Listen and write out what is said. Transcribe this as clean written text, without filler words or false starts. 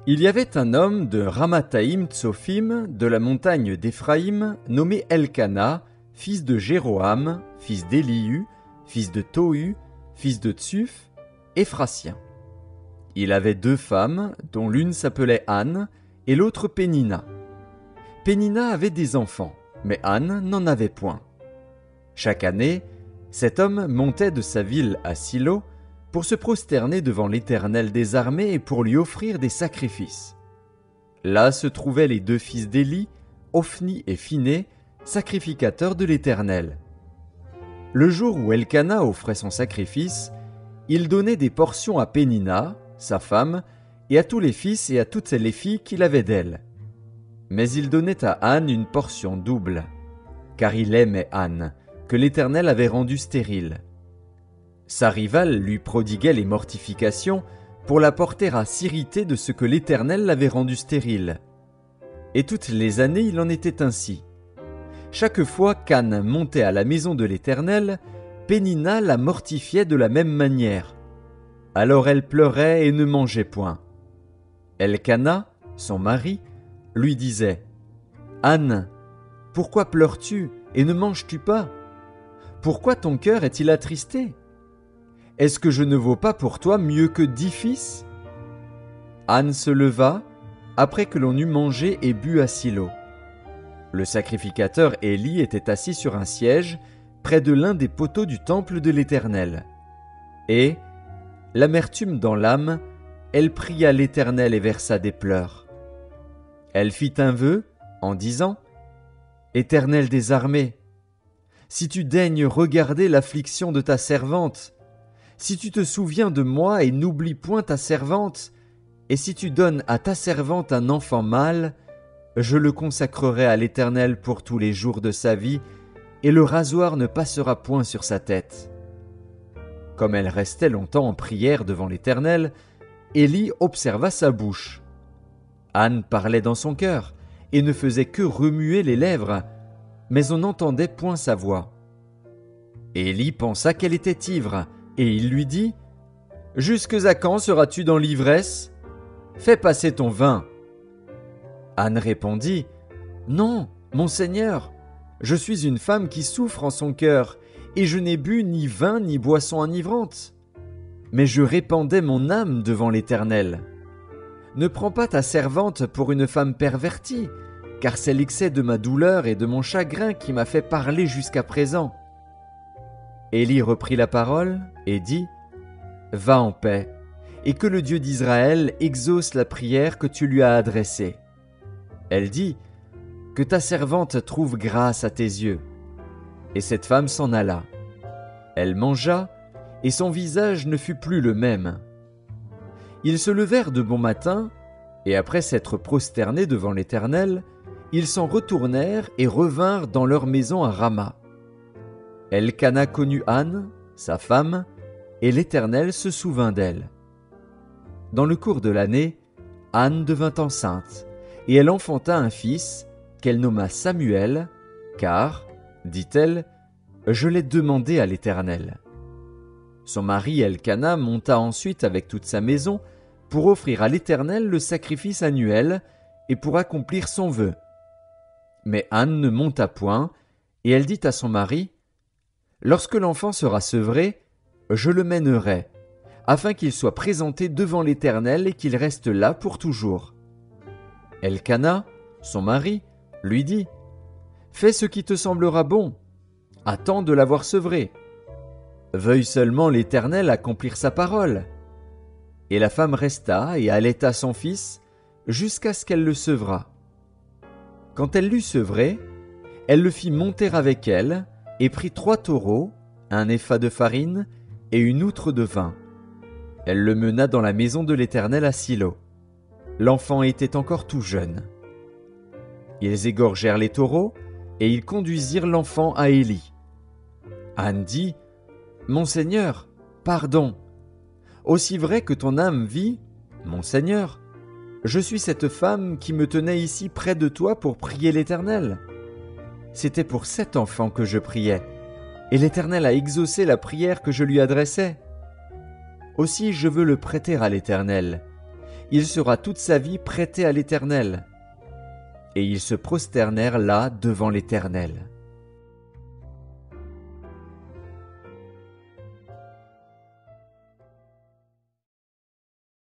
Il y avait un homme de Ramathaïm Tsophim, de la montagne d'Éphraïm, nommé Elkana, fils de Jéroham, fils d'Élihu, fils de Tohu, fils de Tsuf, Éphrasien. Il avait 2 femmes, dont l'une s'appelait Anne et l'autre Pénina. Pénina avait des enfants, mais Anne n'en avait point. Chaque année, cet homme montait de sa ville à Silo pour se prosterner devant l'Éternel des armées et pour lui offrir des sacrifices. Là se trouvaient les 2 fils d'Éli, Ophni et Phiné, sacrificateurs de l'Éternel. Le jour où Elkana offrait son sacrifice, il donnait des portions à Pénina, sa femme, et à tous les fils et à toutes les filles qu'il avait d'elle. Mais il donnait à Anne une portion double, car il aimait Anne, que l'Éternel avait rendue stérile. Sa rivale lui prodiguait les mortifications pour la porter à s'irriter de ce que l'Éternel l'avait rendue stérile. Et toutes les années il en était ainsi. Chaque fois qu'Anne montait à la maison de l'Éternel, Pénina la mortifiait de la même manière. Alors elle pleurait et ne mangeait point. Elkana, son mari, lui disait « Anne, pourquoi pleures-tu et ne manges-tu pas? Pourquoi ton cœur est-il attristé? Est-ce que je ne vaux pas pour toi mieux que 10 fils ?» Anne se leva, après que l'on eut mangé et bu à Silo. Le sacrificateur Éli était assis sur un siège, près de l'un des poteaux du temple de l'Éternel. Et, l'amertume dans l'âme, elle pria l'Éternel et versa des pleurs. Elle fit un vœu, en disant « Éternel des armées, si tu daignes regarder l'affliction de ta servante, si tu te souviens de moi et n'oublies point ta servante, et si tu donnes à ta servante un enfant mâle, je le consacrerai à l'Éternel pour tous les jours de sa vie, et le rasoir ne passera point sur sa tête. » Comme elle restait longtemps en prière devant l'Éternel, Éli observa sa bouche. Anne parlait dans son cœur, et ne faisait que remuer les lèvres, mais on n'entendait point sa voix. Éli pensa qu'elle était ivre, et il lui dit « Jusques à quand seras-tu dans l'ivresse? Fais passer ton vin. » Anne répondit « Non, mon Seigneur, je suis une femme qui souffre en son cœur, et je n'ai bu ni vin ni boisson enivrante. Mais je répandais mon âme devant l'Éternel. Ne prends pas ta servante pour une femme pervertie, car c'est l'excès de ma douleur et de mon chagrin qui m'a fait parler jusqu'à présent. » Éli reprit la parole et dit « Va en paix, et que le Dieu d'Israël exauce la prière que tu lui as adressée. » Elle dit « Que ta servante trouve grâce à tes yeux. » Et cette femme s'en alla. Elle mangea, et son visage ne fut plus le même. Ils se levèrent de bon matin, et après s'être prosternés devant l'Éternel, ils s'en retournèrent et revinrent dans leur maison à Rama. Elkana connut Anne, sa femme, et l'Éternel se souvint d'elle. Dans le cours de l'année, Anne devint enceinte, et elle enfanta un fils, qu'elle nomma Samuel, car, dit-elle, je l'ai demandé à l'Éternel. Son mari Elkana monta ensuite avec toute sa maison pour offrir à l'Éternel le sacrifice annuel et pour accomplir son vœu. Mais Anne ne monta point, et elle dit à son mari, « Lorsque l'enfant sera sevré, je le mènerai, afin qu'il soit présenté devant l'Éternel et qu'il reste là pour toujours. » Elkana, son mari, lui dit, « Fais ce qui te semblera bon. Attends de l'avoir sevré. Veuille seulement l'Éternel accomplir sa parole. » Et la femme resta et allaita son fils jusqu'à ce qu'elle le sevrât. Quand elle l'eut sevré, elle le fit monter avec elle et prit 3 taureaux, un épha de farine et une outre de vin. Elle le mena dans la maison de l'Éternel à Silo. L'enfant était encore tout jeune. Ils égorgèrent les taureaux et ils conduisirent l'enfant à Éli. Anne dit, « Mon Seigneur, pardon. Aussi vrai que ton âme vit, mon Seigneur, je suis cette femme qui me tenait ici près de toi pour prier l'Éternel. C'était pour cet enfant que je priais, et l'Éternel a exaucé la prière que je lui adressais. Aussi je veux le prêter à l'Éternel. il sera toute sa vie prêté à l'Éternel. Et ils se prosternèrent là devant l'Éternel.